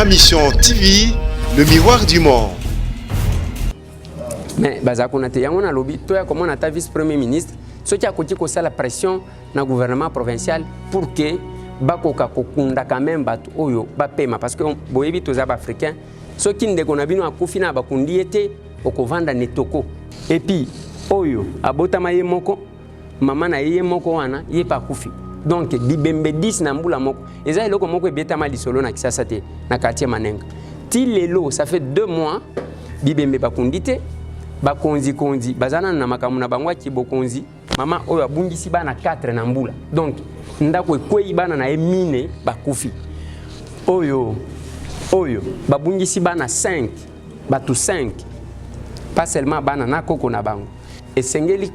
Ma mission TV, le miroir du monde. Mais bazakonate yango na lobby to ya comment ata vice-premier ministre ce qui a côté ko la pression na gouvernement provincial pour que bakoka kokunda quand même bat oyo ba pema parce que boyebi to za africain ce qui ndeko na bino akufina bakundi ete okovanda netoko et puis oyo abotama ye moko mama na ye moko wana ye pa kufi donc bibembe 10 na mbula moko eza eloko moko ebetama lisolo na kisasa te na quartier Manenga ti lelo ça fait 2 mois bibembe bakundite bakonzi konzi bazana na makamu na bangwa ki bokonzi mama oyo abungisi bana 4 na mbula donc ndako ekwei bana na emine bakufi oyo babungisi bana 5 batu 5 pas seulement bana na koko na bango esengeli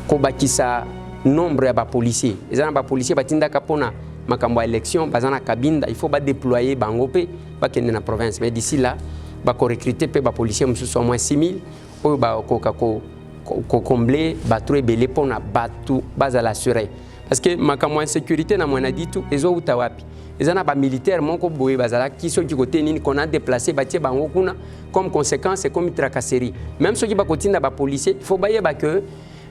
kobakisa nombre ya ba policiers ezana ba policiers batinda kapona makambo ya élection bazana kabinda il faut ba déployer bango pe bakende na province mais d'ici là ba ko recruter pe ba policiers mususu au moins 6000 oyo ba ko combler ba trouver belé pona batu bazala assurer parce que makambo ya sécurité na mwana ditu ezo utawapi ezana ba militaire moko boye bazala kiso ki côté nini qu'on a déplacé batie bango kuna comme conséquence et comme tracasserie même ceux qui ba kotinda ba policiers il faut baye ba que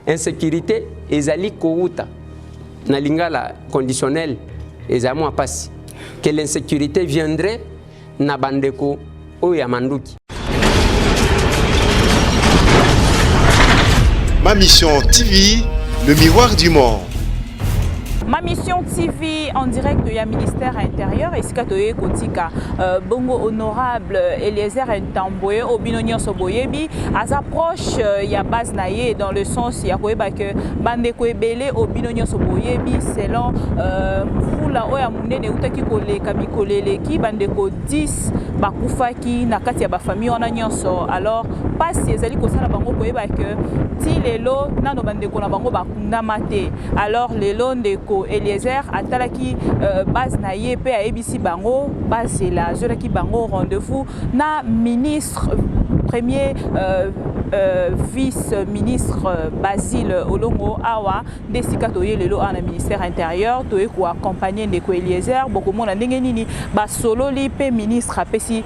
insécurité ezali kouta na lingala conditionnel ezamo a passe que l'insécurité viendrait na bandeko oya manduki. Ma mission TV, le miroir du monde. Ma mission TV en direct du ministère intérieur et Sikatoye Kotika bongo honorable Eliezer Ntambwe Obinonyo Soboyebi à approche ya base naie dans le sens ya koyeba que bande ko ebele Obinonyo Soboyebi selon fula oya munene utaki koleka bikolele ki bande ko 10 bakufaki na kati ya ba famille wana nyonso alors pasi ezali kosala bango koyeba que ti lelo nano bande ko na bango bakunda mate alors lelo ndeko Eliezer atalaki base na ye pe a ebisi bango base la zolaki bango rendez-vous na ministre premier vice-ministre Basile Olongo Awa desika toye lelo na ministère intérieur toye ko accompagner ndeko Eliezer boko mona ndenge nini ba solo li pe ministre apesi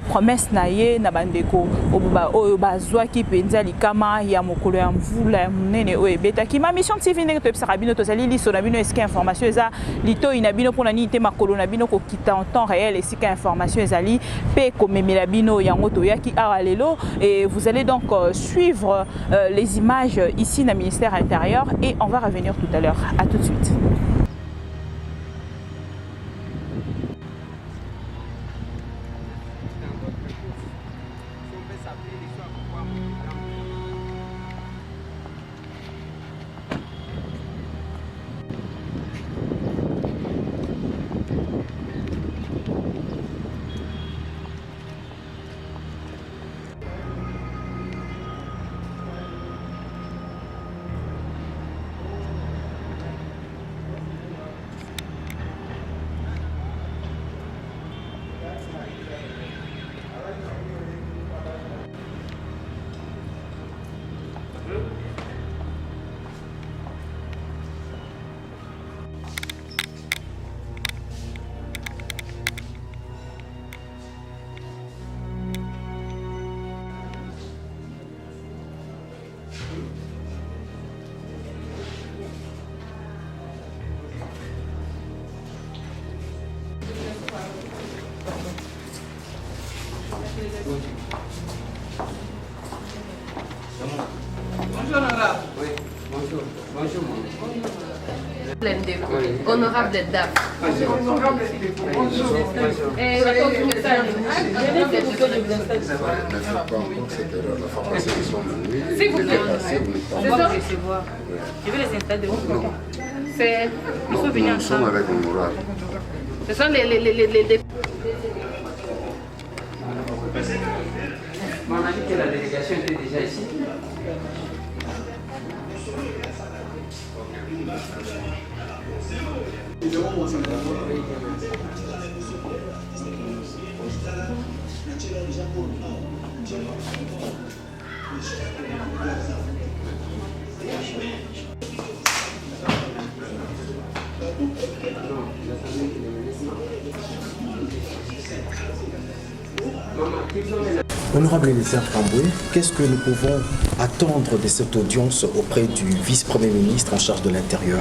promesse na ye na bandeko oba oyo bazwaki penza likama ya mokolo ya mvula ya munene oyo betaki ma mission TV ndenge to ebisaka bino tozali liso na bino esika information eza lito ina bino pona nini te makolo na bino ko kita en temps réel esika information ezali pe ko memela bino yango toyaki awa lelo et vous allez donc suivre les images ici dans le ministère intérieur et on va revenir tout à l'heure. À tout de suite. Bonjour honorable. Oui, bonjour. Bonjour mon. Pleine de honorable dame. Bonjour. Et la confirmation. S'il vous plaît. On va vous recevoir. Je vais les installer de vous. C'est. Il faut venir ensemble. Ce sont les On a dit que la délégation était déjà ici. Honorable Eliezer Tamboué, qu'est-ce que nous pouvons attendre de cette audience auprès du vice-premier ministre en charge de l'Intérieur?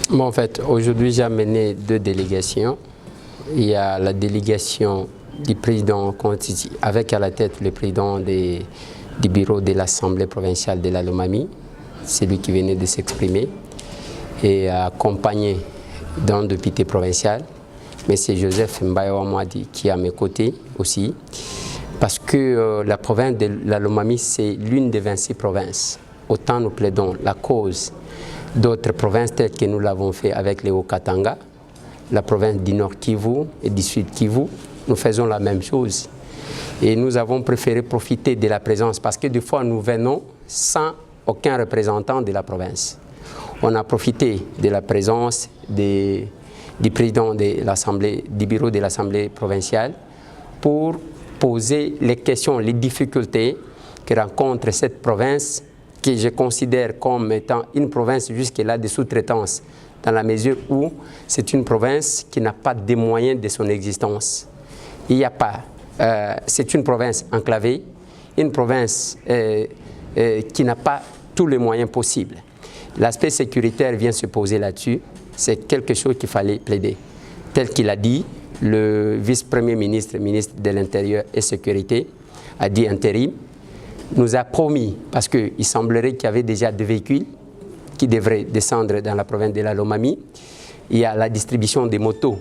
Bon, en fait, aujourd'hui, j'ai amené 2 délégations. Il y a la délégation du président Kontiti, avec à la tête le président du bureau de l'Assemblée provinciale de la Lomami, c'est lui qui venait de s'exprimer, et accompagné d'un député provincial, M. Joseph Mbaye-Wamwadi, qui est à mes côtés aussi, parce que la province de la Lomami, c'est l'une des 26 provinces. Autant nous plaidons la cause d'autres provinces telles que nous l'avons fait avec les Haut-Katanga, la province du Nord Kivu et du Sud Kivu, nous faisons la même chose. Et nous avons préféré profiter de la présence parce que des fois nous venons sans aucun représentant de la province. On a profité de la présence du président de l'Assemblée, du bureau de l'Assemblée provinciale pour poser les questions, les difficultés que rencontre cette province que je considère comme étant une province jusque-là de sous-traitance dans la mesure où c'est une province qui n'a pas de moyens de son existence. Il n'y a pas. C'est une province enclavée, une province qui n'a pas tous les moyens possibles. L'aspect sécuritaire vient se poser là-dessus. C'est quelque chose qu'il fallait plaider. Tel qu'il a dit, le vice-premier ministre, ministre de l'Intérieur et Sécurité, a dit intérim, nous a promis, parce qu'il semblerait qu'il y avait déjà 2 véhicules qui devraient descendre dans la province de la Lomami. Il y a la distribution des motos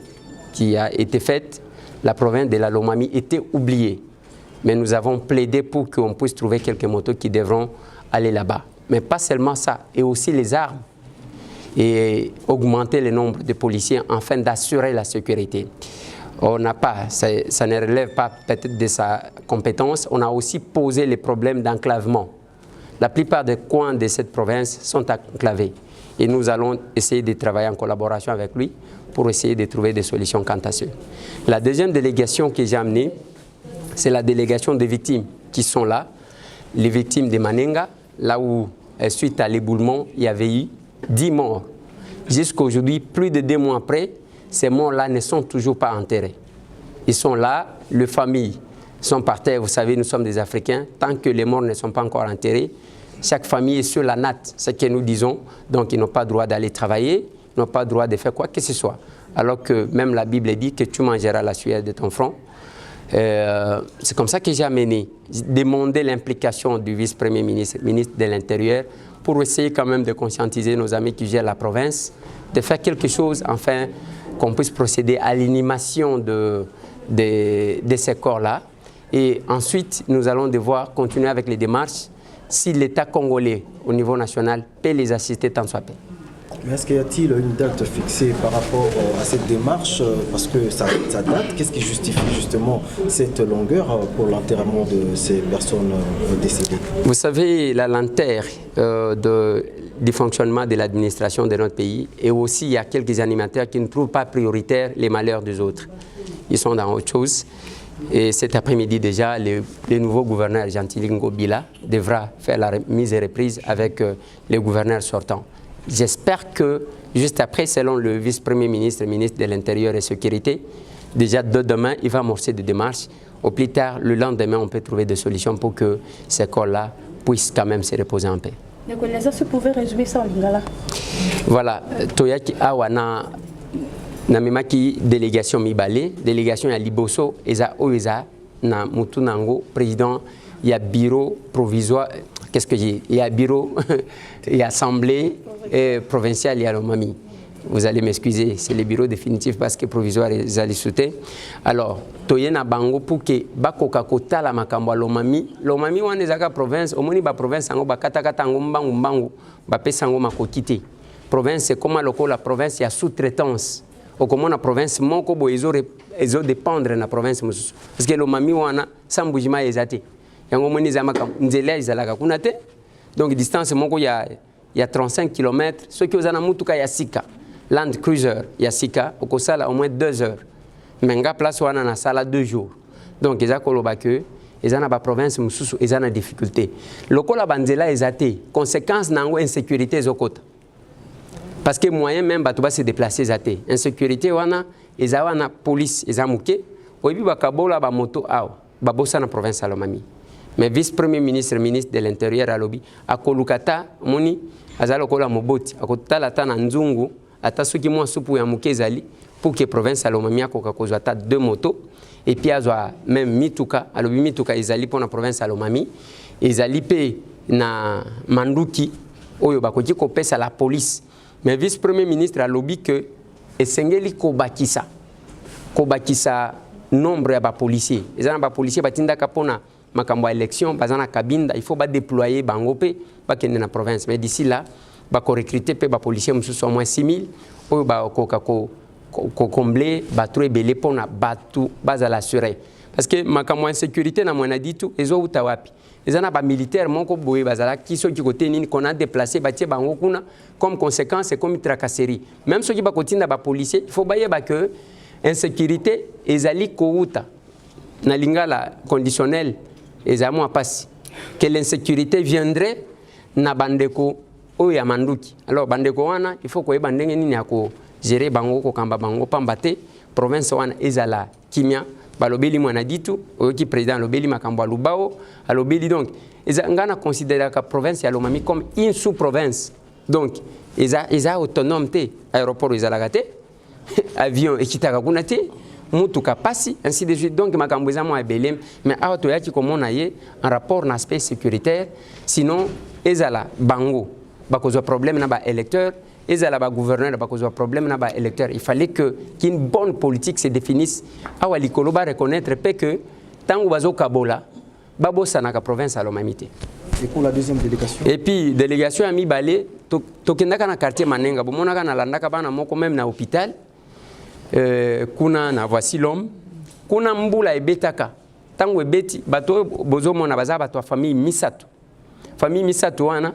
qui a été faite. La province de la Lomami était oubliée. Mais nous avons plaidé pour qu'on puisse trouver quelques motos qui devront aller là-bas. Mais pas seulement ça, et aussi les armes. Et augmenter le nombre de policiers afin d'assurer la sécurité. On n'a pas, ça ne relève pas peut-être de sa compétence, on a aussi posé les problèmes d'enclavement. La plupart des coins de cette province sont enclavés. Et nous allons essayer de travailler en collaboration avec lui pour essayer de trouver des solutions quant à ça. La deuxième délégation que j'ai amenée, c'est la délégation des victimes qui sont là. Les victimes de Manenga, là où, suite à l'éboulement, il y avait eu 10 morts. Jusqu'à aujourd'hui, plus de 2 mois après, ces morts-là ne sont toujours pas enterrés. Ils sont là, les familles sont par terre. Vous savez, nous sommes des Africains. Tant que les morts ne sont pas encore enterrés, chaque famille est sur la natte, ce que nous disons. Donc, ils n'ont pas le droit d'aller travailler, ils n'ont pas le droit de faire quoi que ce soit. Alors que même la Bible dit que tu mangeras la sueur de ton front. C'est comme ça que j'ai amené, demander l'implication du vice-premier ministre, ministre de l'Intérieur, pour essayer quand même de conscientiser nos amis qui gèrent la province, de faire quelque chose, enfin, qu'on puisse procéder à l'inhumation de ces corps-là. Et ensuite, nous allons devoir continuer avec les démarches si l'État congolais, au niveau national, peut les assister tant soit peu. Mais est-ce qu'il y a-t-il une date fixée par rapport à cette démarche? Parce que ça date, qu'est-ce qui justifie justement cette longueur pour l'enterrement de ces personnes décédées? Vous savez, la lenteur du fonctionnement de l'administration de notre pays, et aussi il y a quelques animateurs qui ne trouvent pas prioritaire les malheurs des autres. Ils sont dans autre chose. Et cet après-midi déjà, le nouveau gouverneur Gentilingo Bila devra faire la mise et reprise avec les gouverneurs sortants. J'espère que juste après, selon le vice-premier ministre, ministre de l'Intérieur et Sécurité, déjà demain, il va amorcer des démarches. Au plus tard, le lendemain, on peut trouver des solutions pour que ces corps-là puissent quand même se reposer en paix. Les connaissances, vous pouvez résumer ça en lingala. Voilà, Toyaki Awana, Namemaki délégation Mibale, délégation à Liboso, Eza Oeza, na Mutunango, président, il y a bureau provisoire. Qu'est-ce que j'ai? Il y a bureau, il y a assemblée provinciale, il y a Lomami. Vous allez m'excuser, c'est le bureau définitif parce que provisoire, ils allaient sauter. Alors, Toyena Bango pour que Bakoka Kota la Makambo Lomami, Lomami wan ezaka province, au moins ba province sango bakata katango mbangu mbangu, ba pesango makokite. Province c'est comme la province il y a sous-traitance. Au comment la province moko bo ezo dépendre na province mususu. Parce que Lomami wana sambujima ezate. Yango moni zamaka nzela izalaka kuna te. Donc distance moko il y a 35 km, ceux qui ont mutuka ya sika. Land Cruiser ya sika okosala au moins 2 heures. Menga place wana na sala 2 jours. Donc eza koloba que eza na ba province mususu eza na difficulté. Lokola banzela ezate, conséquence nango insécurité ezokota. Parce que moyen même bato ba se déplacer ezate. Insécurité wana eza wana police eza muke. oyebi bakabola ba moto awa babosa na province ya Lomami. Mais vice-premier ministre, ministre de l'Intérieur à Lobi, à Kolukata, Moni, Azalo Kola Moboti, à Kotalata Nzungu, à Tasuki Mouasoupu et à Mukezali, pour que la province à Lomami a kozwata 2 motos, et puis à même Mituka, à Lobi Mituka, Izali pour la province à Lomami, Izali pe na Manduki, Oyo Bakoti Kopes à la police. Mais vice-premier ministre à Lobi que, et Sengeli Kobakisa nombre ya policiers. Les policiers batinda kapona makambo élection bazana kabinda il faut ba déployer bango pe ba kende na province mais d'ici là ba ko recruter pe ba policiers mususu au moins 6000 oyo ba ko combler ba trouver belé pona batu bazala assurer parce que makambo insécurité na mwana ditu ezo utawapi ezana ba militaire moko boye bazala kiso ki côté nini qu'on a déplacé batie bango kuna comme conséquence c'est comme tracasserie même ceux qui ba kotinda ba policiers il faut ba yeba que insécurité ezali kouta na lingala conditionnel ezamo apasi que l'insécurité viendrait na bandeko oya manduki alors bandeko wana il faut ko yeba ndenge nini ako gérer bango ko kamba bango pambate province wana ezala kimia balobeli mwana ditu oyoki président lobeli makambo alubao alobeli donc ngana considérer ka province ya Lomami comme une sous-province donc eza autonome te aéroport ezala te avion ekitaka kuna te mutuka pasi ainsi de suite donc makambo eza mo ebelem mais awa toyaki komona ye en rapport na aspect sécuritaire sinon ezala bango bakozwa problème na ba électeur ezala ba gouverneur bakozwa problème na ba électeur il fallait que qu'une bonne politique se définisse awa likolo ba reconnaître pe que tango bazo kabola babosana ka province à Lomami te. Et pour la deuxième délégation? Et puis délégation ami balé tokendaka na quartier Manenga bomonaka na landaka bana moko même na hôpital kuna na voici l'homme kuna mbula ebetaka tango ebeti bato bozo mona baza bato famille misato wana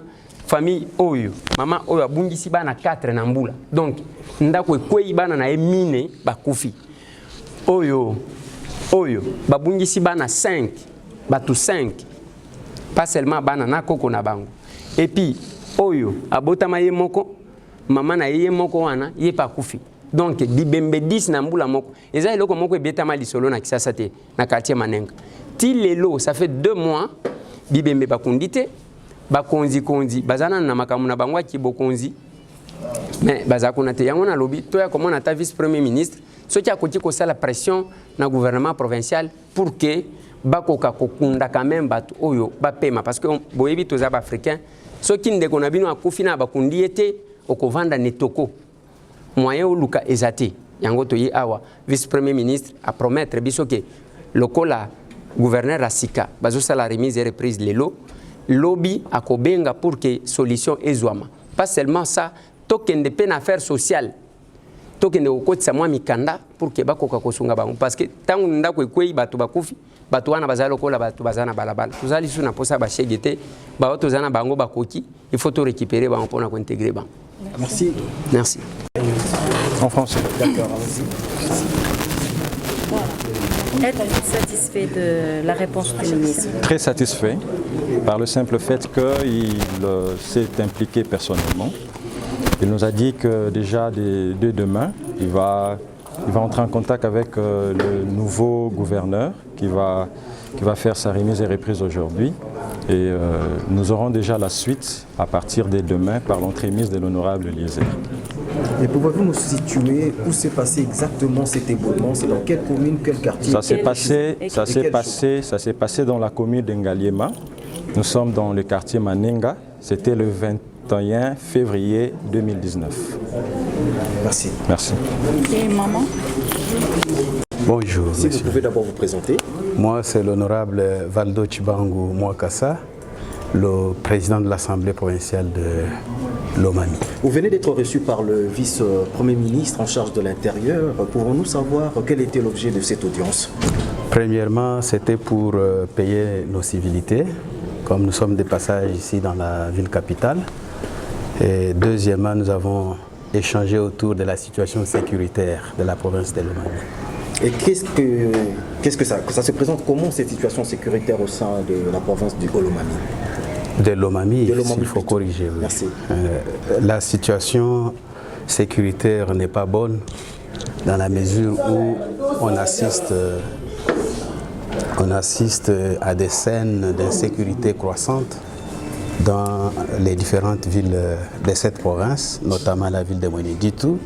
famille oyo mama oyo abungisi bana 4 na mbula donc ndako ekwei bana na emine bakufi oyo babungisi bana 5 bato 5 pas seulement bana na koko na bango et puis oyo abotama ye moko mama na ye moko wana ye pa kufi donc bibembe 10 na mbula moko eza eloko moko ebetama lisolo na Kisasa te na quartier Manenga ti lelo ça fait 2 mois bibembe bakundite bakonzi bazana na makamu na bango ki bokonzi mais bazakuna te yango na lobi to ya komona ta vice premier ministre so ki akoti ko sala pression na gouvernement provincial pour que bakoka kokunda quand même batu oyo bapema parce que boyebi toza ba africain so ki ndeko na bino akufi na bakundi ete okovanda netoko moyen oluka ezate yango toyi awa vice premier ministre a promettre biso que lokola gouverneur asika bazo sala remise et reprise lelo lobby akobenga pour que solution ezwama pas seulement ça tokende pe na affaire sociale tokende okotisa mwa mikanda pour que bakoka kosunga bango parce que tangu ndako ekwei batu bakufi batu wana bazalo kola batu bazana balabala tozali suna posa ba chegete ba auto zana bango bakoki il faut to récupérer bango pour na ko intégrer bango. Merci. En français. D'accord. Êtes-vous satisfait de la réponse du ministre? Très satisfait par le simple fait qu'il s'est impliqué personnellement. Il nous a dit que déjà dès demain, il va entrer en contact avec le nouveau gouverneur qui va faire sa remise et reprise aujourd'hui. Et nous aurons déjà la suite à partir de demain par l'entremise de l'honorable Eliezer. Et pouvez-vous nous situer où s'est passé exactement cet éboulement? C'est dans quelle commune, quel quartier? Ça s'est passé dans la commune d'Ngaliema. Nous sommes dans le quartier Manenga. C'était le 21 février 2019. Merci. Merci. Et maman? Bonjour. Si vous pouvez d'abord vous présenter. Moi, c'est l'honorable Valdo Chibangu Mwakassa, le président de l'Assemblée provinciale de Lomami. Vous venez d'être reçu par le vice-premier ministre en charge de l'Intérieur. Pouvons-nous savoir quel était l'objet de cette audience? Premièrement, c'était pour payer nos civilités, comme nous sommes de passage ici dans la ville capitale. Et deuxièmement, nous avons échangé autour de la situation sécuritaire de la province de Lomami. Et qu'est-ce que ça se présente comment cette situation sécuritaire au sein de la province du Lomami? De Lomami, il faut corriger. Oui. Merci. La situation sécuritaire n'est pas bonne dans la mesure où on assiste à des scènes d'insécurité croissante dans les différentes villes de cette province, notamment la ville de Mweneditu,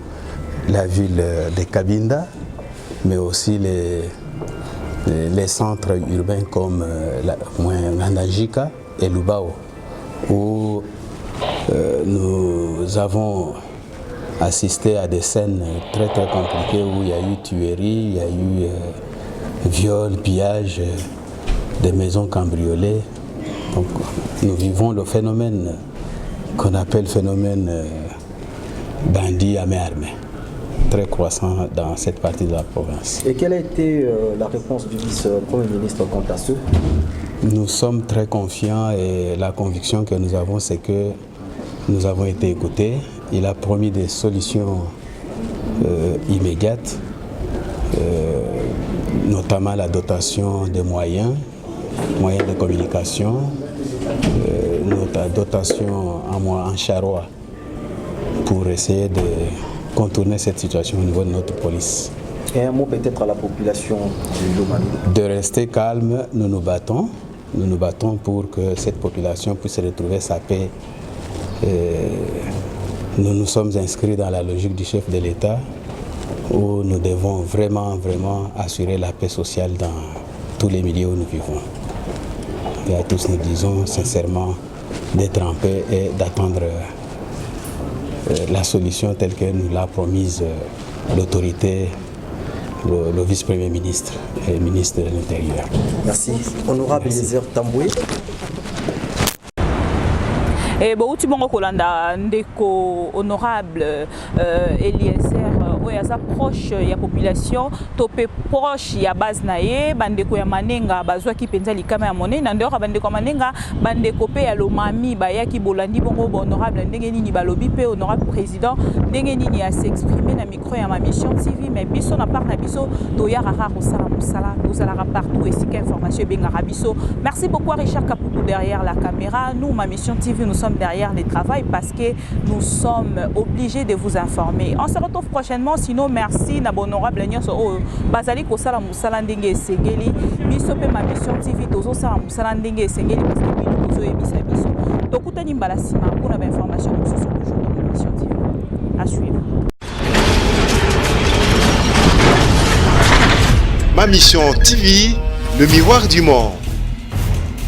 la ville de Cabinda, mais aussi les centres urbains comme Ngandajika et Lubao, où nous avons assisté à des scènes très compliquées où il y a eu tuerie, il y a eu viol, pillage, des maisons cambriolées. Donc, nous vivons le phénomène qu'on appelle phénomène bandit à main armée, très croissant dans cette partie de la province. Et quelle a été la réponse du vice-premier ministre quant à ce? Nous sommes très confiants et la conviction que nous avons, c'est que nous avons été écoutés. Il a promis des solutions immédiates, notamment la dotation des moyens de communication, notre dotation en charroi pour essayer de contourner cette situation au niveau de notre police. Et un mot peut-être à la population du Lomami. De rester calme, nous nous battons pour que cette population puisse retrouver sa paix. Nous nous sommes inscrits dans la logique du chef de l'État où nous devons vraiment assurer la paix sociale dans tous les milieux où nous vivons. Et à tous nous disons sincèrement d'être en paix et d'attendre la solution telle que nous l'a promise l'autorité, le vice-premier ministre et le ministre de l'Intérieur. Merci. Honorable Eliezer Tambwe. Et bauti bongo kolanda ndeko honorable Eliezer oyaza proche ya population topé proche ya base naye bandeko ya manenga bazwa ki penza likama ya monene na ndeko bandeko manenga bandeko pe ya Lomami bayaki bolandi bongo honorable ndenge nini balobi pe honorable président ndenge nini a s'exprimer na micro ya ma mission TV mais biso na part na biso to ya rara kosala musala kozala partout et sika information bengara biso. Merci beaucoup à Richard Kapoukou derrière la caméra. Nous ma mission TV nous sommes derrière les travaux parce que nous sommes obligés de vous informer. On se retrouve prochainement, sinon merci na honorable Nyoso Bazali Kosala Musala Ndenge Segeli biso pe ma mission TV tozo sala Musala Ndenge Segeli parce que nous tozo ebisa biso. Tokutani mbala sima pour la information sur toujours dans ma mission TV. À suivre. Ma mission TV, le miroir du monde.